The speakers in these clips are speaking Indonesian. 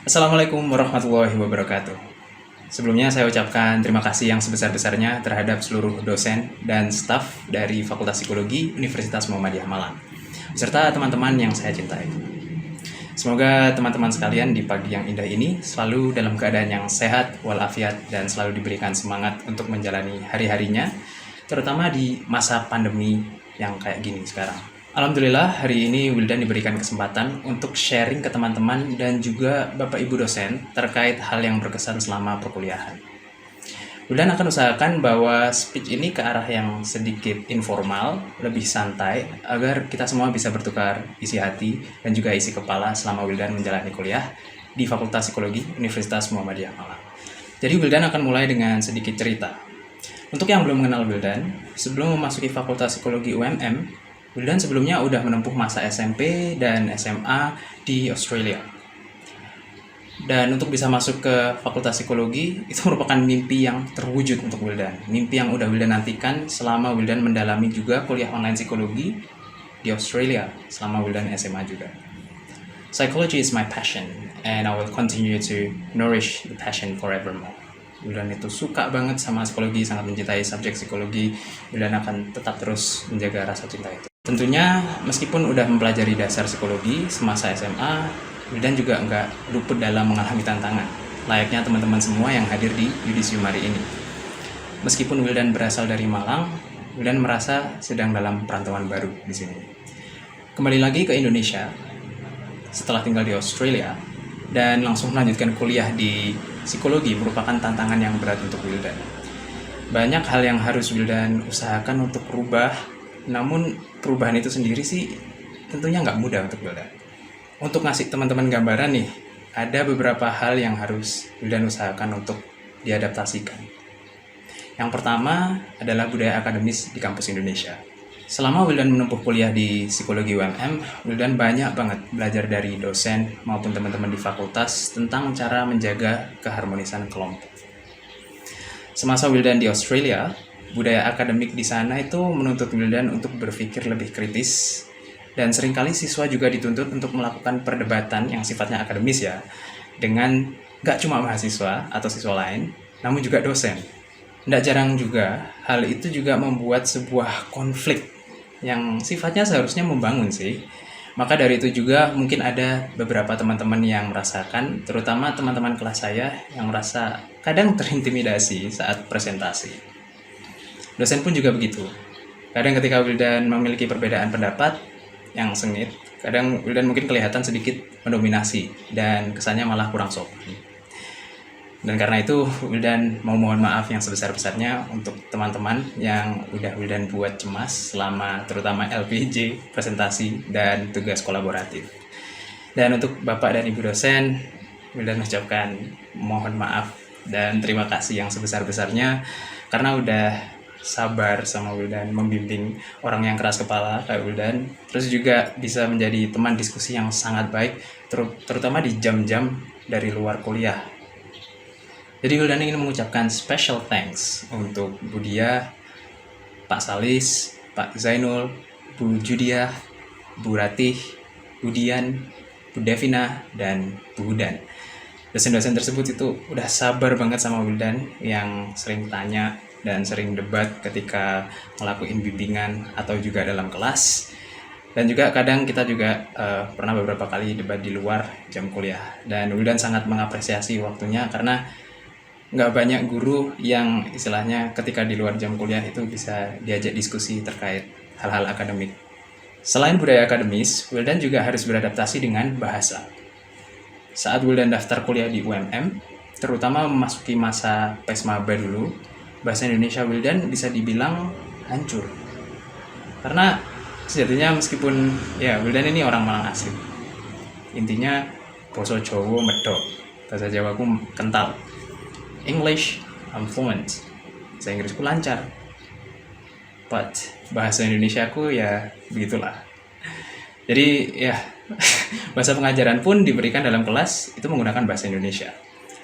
Assalamualaikum warahmatullahi wabarakatuh. Sebelumnya saya ucapkan terima kasih yang sebesar-besarnya terhadap seluruh dosen dan staf dari Fakultas Psikologi Universitas Muhammadiyah Malang, beserta teman-teman yang saya cintai. Semoga teman-teman sekalian di pagi yang indah ini selalu dalam keadaan yang sehat, walafiat, dan selalu diberikan semangat untuk menjalani hari-harinya, terutama di masa pandemi yang kayak gini sekarang. Alhamdulillah hari ini Wildan diberikan kesempatan untuk sharing ke teman-teman dan juga Bapak Ibu dosen terkait hal yang berkesan selama perkuliahan. Wildan akan usahakan bahwa speech ini ke arah yang sedikit informal, lebih santai, agar kita semua bisa bertukar isi hati dan juga isi kepala selama Wildan menjalani kuliah di Fakultas Psikologi Universitas Muhammadiyah Malang. Jadi Wildan akan mulai dengan sedikit cerita. Untuk yang belum mengenal Wildan, sebelum memasuki Fakultas Psikologi UMM, Wildan sebelumnya udah menempuh masa SMP dan SMA di Australia. Dan untuk bisa masuk ke Fakultas Psikologi, itu merupakan mimpi yang terwujud untuk Wildan. Mimpi yang udah Wildan nantikan selama Wildan mendalami juga kuliah online psikologi di Australia selama Wildan SMA juga. Psychology is my passion, and I will continue to nourish the passion forevermore. Wildan itu suka banget sama psikologi, sangat mencintai subjek psikologi. Wildan akan tetap terus menjaga rasa cinta itu. Tentunya meskipun udah mempelajari dasar psikologi semasa SMA, Wildan juga nggak luput dalam mengalami tantangan, layaknya teman-teman semua yang hadir di Yudisium hari ini. Meskipun Wildan berasal dari Malang, Wildan merasa sedang dalam perantauan baru di sini. Kembali lagi ke Indonesia, setelah tinggal di Australia, dan langsung melanjutkan kuliah di psikologi merupakan tantangan yang berat untuk Wildan. Banyak hal yang harus Wildan usahakan untuk berubah, namun perubahan itu sendiri sih tentunya nggak mudah untuk Wildan. Untuk ngasih teman-teman gambaran nih, ada beberapa hal yang harus Wildan usahakan untuk diadaptasikan. Yang pertama adalah budaya akademis di kampus Indonesia. Selama Wildan menempuh kuliah di psikologi UMM, Wildan banyak banget belajar dari dosen maupun teman-teman di fakultas tentang cara menjaga keharmonisan kelompok. Semasa Wildan di Australia, budaya akademik di sana itu menuntut Wildan untuk berpikir lebih kritis, dan seringkali siswa juga dituntut untuk melakukan perdebatan yang sifatnya akademis ya, dengan gak cuma mahasiswa atau siswa lain, namun juga dosen. Tidak jarang juga, hal itu juga membuat sebuah konflik yang sifatnya seharusnya membangun sih. Maka dari itu juga mungkin ada beberapa teman-teman yang merasakan, terutama teman-teman kelas saya yang merasa kadang terintimidasi saat presentasi. Dosen pun juga begitu. Kadang ketika Wildan memiliki perbedaan pendapat yang sengit, kadang Wildan mungkin kelihatan sedikit mendominasi dan kesannya malah kurang sopan. Dan karena itu Wildan mau mohon maaf yang sebesar-besarnya untuk teman-teman yang udah Wildan buat cemas selama terutama LPJ, presentasi, dan tugas kolaboratif. Dan untuk Bapak dan Ibu dosen, Wildan mengucapkan mohon maaf dan terima kasih yang sebesar-besarnya karena udah sabar sama Wildan membimbing orang yang keras kepala kayak Wildan, terus juga bisa menjadi teman diskusi yang sangat baik terutama di jam-jam dari luar kuliah. Jadi Wildan ingin mengucapkan special thanks untuk Bu Dia, Pak Salis, Pak Zainul, Bu Judiah, Bu Ratih, Bu Dian, Bu Devina, dan Bu Hudan. Dosen-dosen tersebut itu udah sabar banget sama Wildan yang sering tanya dan sering debat ketika ngelakuin bimbingan atau juga dalam kelas. Dan juga kadang kita juga pernah beberapa kali debat di luar jam kuliah. Dan Wildan sangat mengapresiasi waktunya karena nggak banyak guru yang istilahnya ketika di luar jam kuliah itu bisa diajak diskusi terkait hal-hal akademik. Selain budaya akademis, Wildan juga harus beradaptasi dengan bahasa. Saat Wildan daftar kuliah di UMM, terutama memasuki masa PES-Maba dulu, bahasa Indonesia Wildan bisa dibilang hancur. Karena sejatinya meskipun ya Wildan ini orang Malang asli, intinya basa Jawa medok, bahasa Jawaku kental. English I'm fluent, bahasa Inggrisku lancar, but bahasa Indonesiaku ya begitulah. Jadi ya bahasa pengajaran pun diberikan dalam kelas itu menggunakan bahasa Indonesia,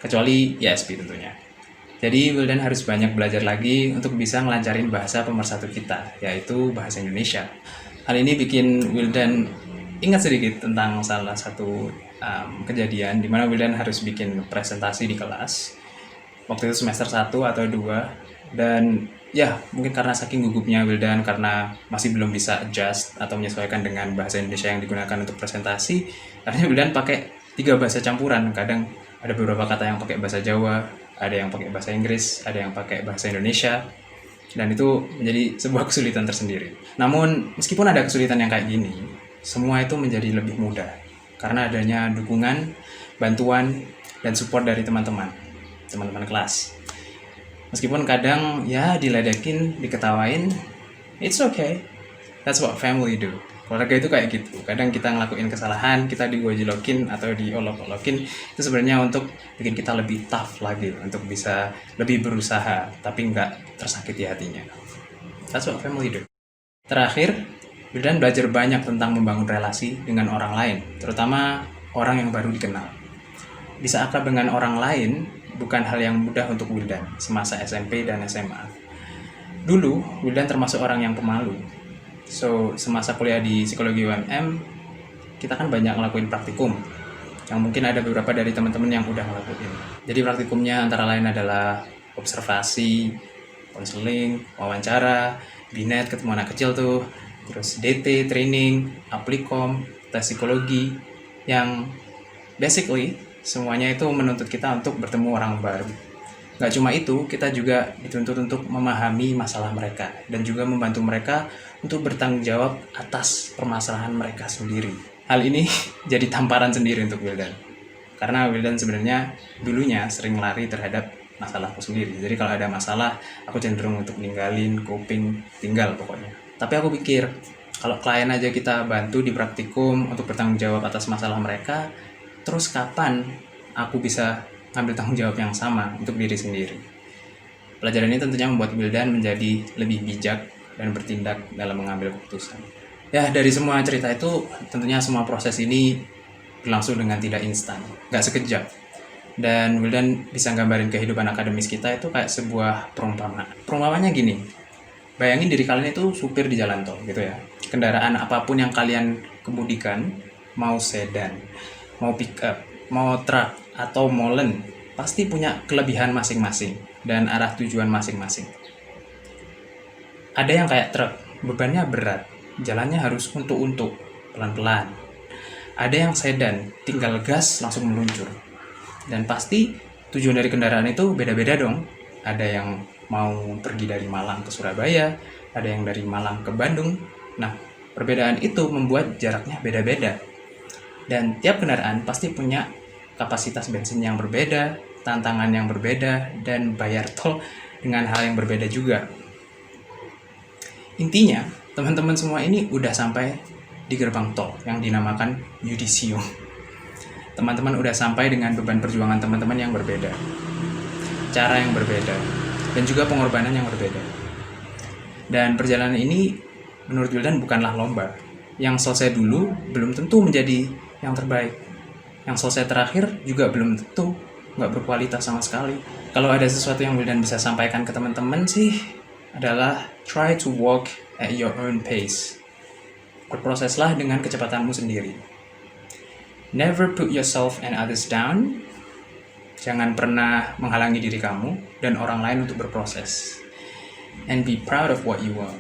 kecuali ISP tentunya. Jadi Wildan harus banyak belajar lagi untuk bisa ngelancarin bahasa pemersatu kita, yaitu bahasa Indonesia. Hal ini bikin Wildan ingat sedikit tentang salah satu kejadian di mana Wildan harus bikin presentasi di kelas. Waktu itu semester 1 atau 2, dan ya mungkin karena saking gugupnya Wildan karena masih belum bisa adjust atau menyesuaikan dengan bahasa Indonesia yang digunakan untuk presentasi, akhirnya Wildan pakai 3 bahasa campuran. Kadang ada beberapa kata yang pakai bahasa Jawa, ada yang pakai bahasa Inggris, ada yang pakai bahasa Indonesia, dan itu menjadi sebuah kesulitan tersendiri. Namun meskipun ada kesulitan yang kayak gini, semua itu menjadi lebih mudah karena adanya dukungan, bantuan, dan support dari teman-teman kelas. Meskipun kadang ya diledekin, diketawain, it's okay. That's what family do. Keluarga itu kayak gitu. Kadang kita ngelakuin kesalahan, kita digojlokin atau diolok-olokin, itu sebenarnya untuk bikin kita lebih tough lagi, untuk bisa lebih berusaha, tapi nggak tersakiti hatinya. That's what family do. Terakhir, Wildan belajar banyak tentang membangun relasi dengan orang lain, terutama orang yang baru dikenal. Bisa akrab dengan orang lain bukan hal yang mudah untuk Wildan semasa SMP dan SMA. Dulu, Wildan termasuk orang yang pemalu. So, semasa kuliah di psikologi UMM, kita kan banyak ngelakuin praktikum, yang mungkin ada beberapa dari teman-teman yang udah ngelakuin. Jadi praktikumnya antara lain adalah observasi, konseling, wawancara, binet ketemu anak kecil tuh, terus DT, training, aplikom, tes psikologi, yang basically semuanya itu menuntut kita untuk bertemu orang baru. Gak cuma itu, kita juga dituntut untuk memahami masalah mereka dan juga membantu mereka untuk bertanggung jawab atas permasalahan mereka sendiri. Hal ini jadi tamparan sendiri untuk Wildan, karena Wildan sebenarnya dulunya sering lari terhadap masalahku sendiri. Jadi kalau ada masalah, aku cenderung untuk ninggalin, coping, tinggal pokoknya. Tapi aku pikir, kalau klien aja kita bantu di praktikum untuk bertanggung jawab atas masalah mereka, terus kapan aku bisa ngambil tanggung jawab yang sama untuk diri sendiri? Pelajaran ini tentunya membuat Wildan menjadi lebih bijak dan bertindak dalam mengambil keputusan. Ya, dari semua cerita itu, tentunya semua proses ini berlangsung dengan tidak instan, nggak sekejap. Dan Wildan bisa gambarin kehidupan akademis kita itu kayak sebuah perumpamaan. Perumpamaannya gini, bayangin diri kalian itu supir di jalan tol gitu ya. Kendaraan apapun yang kalian kemudikan, mau sedan, mau pick up, mau truk, atau molen, pasti punya kelebihan masing-masing dan arah tujuan masing-masing. Ada yang kayak truk, bebannya berat, jalannya harus untuk pelan-pelan. Ada yang sedan, tinggal gas langsung meluncur. Dan pasti tujuan dari kendaraan itu beda-beda dong. Ada yang mau pergi dari Malang ke Surabaya, ada yang dari Malang ke Bandung. Nah, perbedaan itu membuat jaraknya beda-beda. Dan tiap kendaraan pasti punya kapasitas bensin yang berbeda, tantangan yang berbeda, dan bayar tol dengan hal yang berbeda juga. Intinya, teman-teman semua ini udah sampai di gerbang tol yang dinamakan yudisium. Teman-teman udah sampai dengan beban perjuangan teman-teman yang berbeda, cara yang berbeda, dan juga pengorbanan yang berbeda. Dan perjalanan ini menurut Wildan bukanlah lomba. Yang selesai dulu belum tentu menjadi yang terbaik. Yang selesai terakhir juga belum tentu nggak berkualitas sama sekali. Kalau ada sesuatu yang Wildan bisa sampaikan ke teman-teman sih adalah try to walk at your own pace. Berproseslah dengan kecepatanmu sendiri. Never put yourself and others down. Jangan pernah menghalangi diri kamu dan orang lain untuk berproses. And be proud of what you want.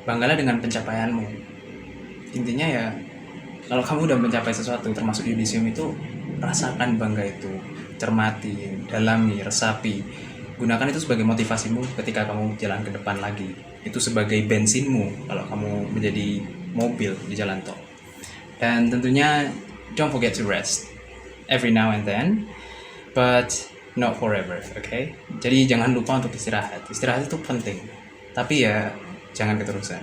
Banggalah dengan pencapaianmu. Intinya ya, kalau kamu udah mencapai sesuatu, termasuk yudisium itu, rasakan bangga itu, cermati, dalami, resapi. Gunakan itu sebagai motivasimu ketika kamu jalan ke depan lagi. Itu sebagai bensinmu kalau kamu menjadi mobil di jalan tol. Dan tentunya, don't forget to rest every now and then, but not forever, okay? Jadi jangan lupa untuk istirahat. Istirahat itu penting, tapi ya jangan keterusan.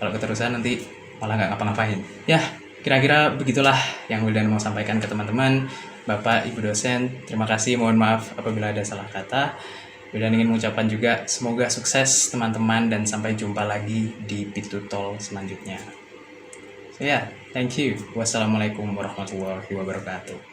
Kalau keterusan nanti malah nggak ngapa-ngapain. Ya, kira-kira begitulah yang Wildan mau sampaikan ke teman-teman. Bapak, Ibu dosen, terima kasih. Mohon maaf apabila ada salah kata. Wildan ingin mengucapkan juga semoga sukses teman-teman dan sampai jumpa lagi di pintu tol selanjutnya. So yeah, thank you. Wassalamualaikum warahmatullahi wabarakatuh.